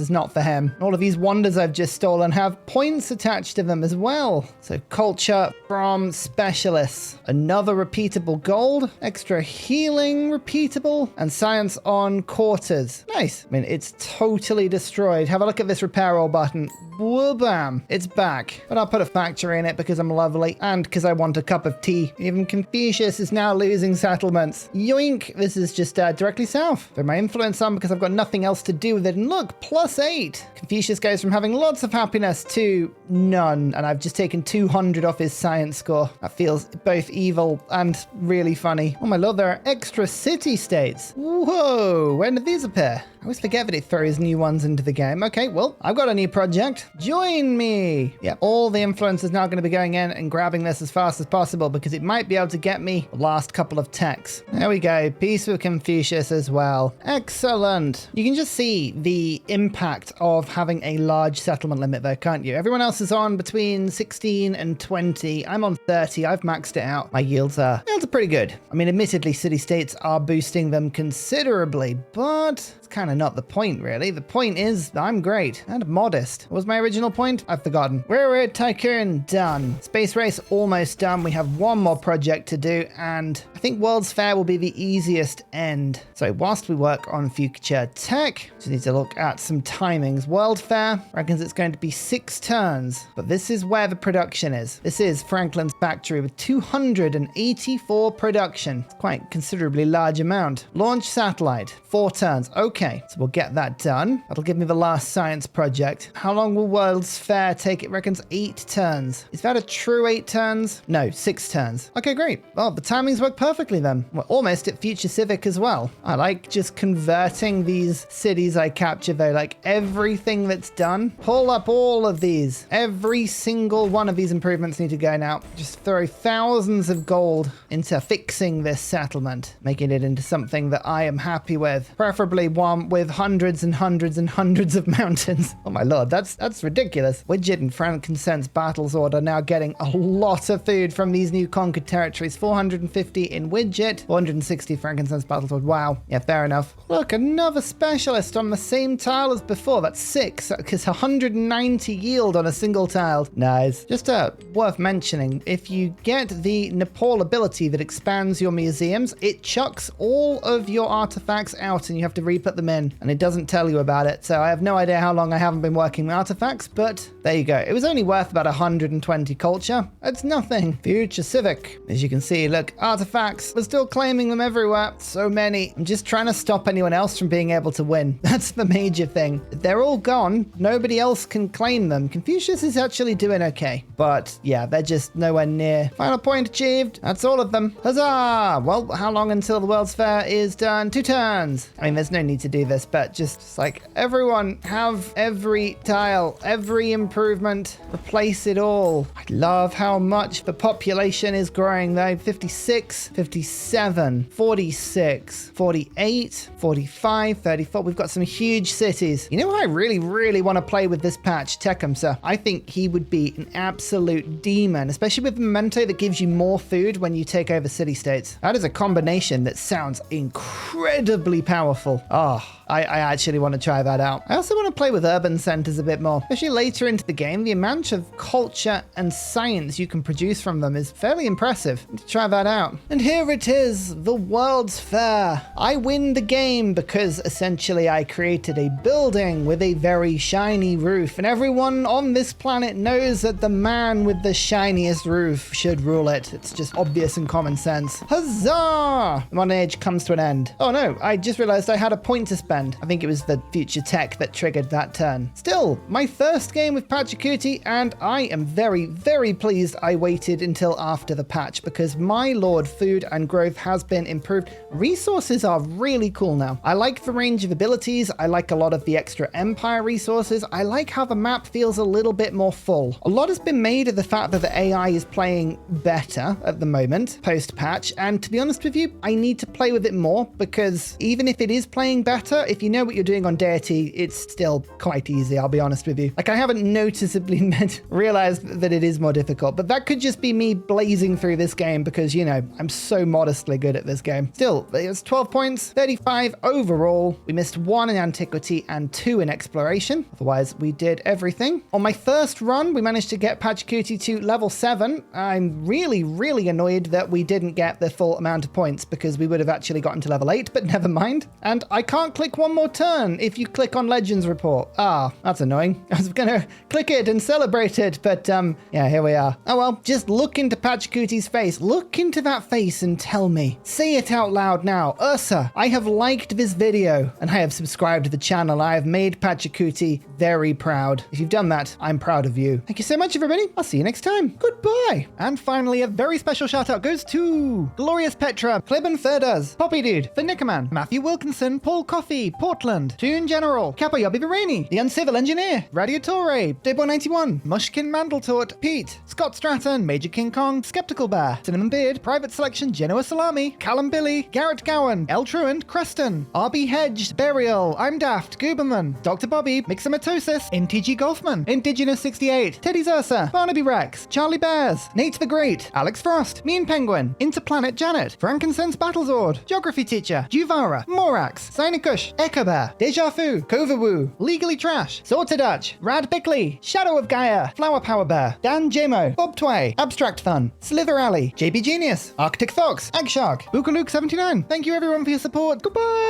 not for him. All of these wonders I've just stolen have points attached to them as well. So culture from specialists. Another repeatable gold. Extra healing repeatable. And science on quarters. Nice. I mean, it's totally destroyed. Have a look at this repair all button. Whoa-bam. It's back. But I'll put a factory in it because I'm lovely and because I want a cup of tea. Even Confucius is now losing settlements. Yoink. This is just directly south. Throw my influence on because I've got nothing else to do with it. And look, +8. Confucius goes from having lots of happiness to none. And I've just taken 200 off his science score. That feels both evil and really funny. Oh my lord, there are extra city-states. Whoa. When did these appear? I always forget that it throws new ones into the game. Okay, well, I've got a new project. Join me. Yeah, all the influence is now going to be going in and grabbing this as fast as possible because it might be able to get me the last couple of techs. There we go. Peace with Confucius as well. Excellent. You can just see the impact of having a large settlement limit there, can't you? Everyone else is on between 16 and 20. I'm on 30. I've maxed it out. My yields are pretty good. I mean, admittedly, city-states are boosting them considerably, but it's kind of not the point, really. The point is I'm great and modest. What was my original point? I've forgotten. Railroad Tycoon done. Space Race almost done. We have one more project to do, and I think World's Fair will be the easiest end. So whilst we work on future tech, just need to look at some timings. World Fair reckons it's going to be 6 turns, but this is where the production is. This is Franklin's factory with 284 production. It's quite a considerably large amount. Launch satellite, 4 turns. Okay, so we'll get that done. That'll give me the last science project. How long will World's Fair take? It reckons 8 turns. Is that a true 8 turns? No, 6 turns. Okay, great. Well, the timings work perfectly then. We're almost at Future Civic as well. I like just converting these cities I capture though, like everything that's done. Pull up all of these. Every single one of these improvements need to go now. Just throw thousands of gold into fixing this settlement, making it into something that I am happy with. Preferably one with hundreds and hundreds and hundreds of mountains. Oh my lord, that's ridiculous. Widget and frankincense battles order now getting a lot of food from these new conquered territories. 450 in Widget, 460 frankincense battles order. Wow. Yeah, fair enough. Look, another specialist on the same tile as before. That's 6, because 190 yield on a single tile. Nice. Just worth mentioning, if you get the Nepal ability that expands your museums, it chucks all of your artifacts out and you have to re-put them them in, and it doesn't tell you about it. So I have no idea how long I haven't been working with artifacts, but there you go. It was only worth about 120 culture. It's nothing. Future Civic. As you can see, look, artifacts. We're still claiming them everywhere. So many. I'm just trying to stop anyone else from being able to win. That's the major thing. They're all gone. Nobody else can claim them. Confucius is actually doing okay. But yeah, they're just nowhere near. Final point achieved. That's all of them. Huzzah! Well, how long until the World's Fair is done? 2 turns. I mean, there's no need to do this, but just like everyone have every tile, every improvement, replace it all. I love how much the population is growing though. 56, 57, 46, 48, 45, 34. We've got some huge cities. You know what I really want to play with this patch? Tecumseh. I think he would be an absolute demon, especially with the memento that gives you more food when you take over city-states. That is a combination that sounds incredibly powerful. Oh, I actually want to try that out. I also want to play with urban centers a bit more, especially later into the game. The amount of culture and science you can produce from them is fairly impressive. To try that out. And here it is, the World's Fair. I win the game because essentially I created a building with a very shiny roof, and everyone on this planet knows that the man with the shiniest roof should rule it. It's just obvious and common sense. Huzzah! The modern age comes to an end. Oh no, I just realized I had a point to spend. I think it was the future tech that triggered that turn. Still, my first game with Pachacuti, and I am very pleased I waited until after the patch because my lord, food and growth has been improved. Resources are really cool now. I like the range of abilities. I like a lot of the extra empire resources. I like how the map feels a little bit more full. A lot has been made of the fact that the AI is playing better at the moment, post-patch, and to be honest with you, I need to play with it more because even if it is playing better, if you know what you're doing on Deity, it's still quite easy, I'll be honest with you. Like, I haven't noticeably realized that it is more difficult, but that could just be me blazing through this game because, you know, I'm so modestly good at this game. Still, it's 12 points, 35 overall. We missed 1 in Antiquity and 2 in Exploration. Otherwise, we did everything. On my first run, we managed to get Pachacuti to level 7. I'm really annoyed that we didn't get the full amount of points because we would have actually gotten to level 8, but never mind. And I can't click one more turn if you click on Legends Report. Ah, that's annoying. I was gonna click it and celebrate it, but yeah, here we are. Oh well, just look into Pachacuti's face. Look into that face and tell me. Say it out loud now. Ursa, I have liked this video and I have subscribed to the channel. I have made Pachacuti very proud. If you've done that, I'm proud of you. Thank you so much, everybody. I'll see you next time. Goodbye. And finally, a very special shout out goes to Glorious Petra, Clibben Ferdas, Poppy Dude, The Nickerman, Matthew Wilkinson, Paul Coffey, Portland, Toon General, Capoyobi Virani, The Uncivil Engineer, Radiatore, Debo91, Mushkin Mandletort, Pete, Scott Stratton, Major King Kong, Skeptical Bear, Cinnamon Beard, Private Selection, Genoa Salami, Callum Billy, Garrett Gowan, El Truant, Creston, RB Hedged, Burial, I'm Daft, Gooberman, Dr. Bobby, Mixomatosis, NTG Golfman, Indigenous 68, Teddy's Ursa, Barnaby Rex, Charlie Bears, Nate the Great, Alex Frost, Mean Penguin, Interplanet Janet, Frankincense Battlezord, Geography Teacher, Juvara, Morax, Sinikush, Echo Bear, Deja Fu, Kovawoo, Legally Trash, Sorted Dutch, Rad Bickley, Shadow of Gaia, Flower Power Bear, Dan Jamo, Bob Tway, Abstract Fun, Slither Alley, JB Genius, Arctic Fox, Egg Shark, Bookaluk79. Thank you everyone for your support. Goodbye!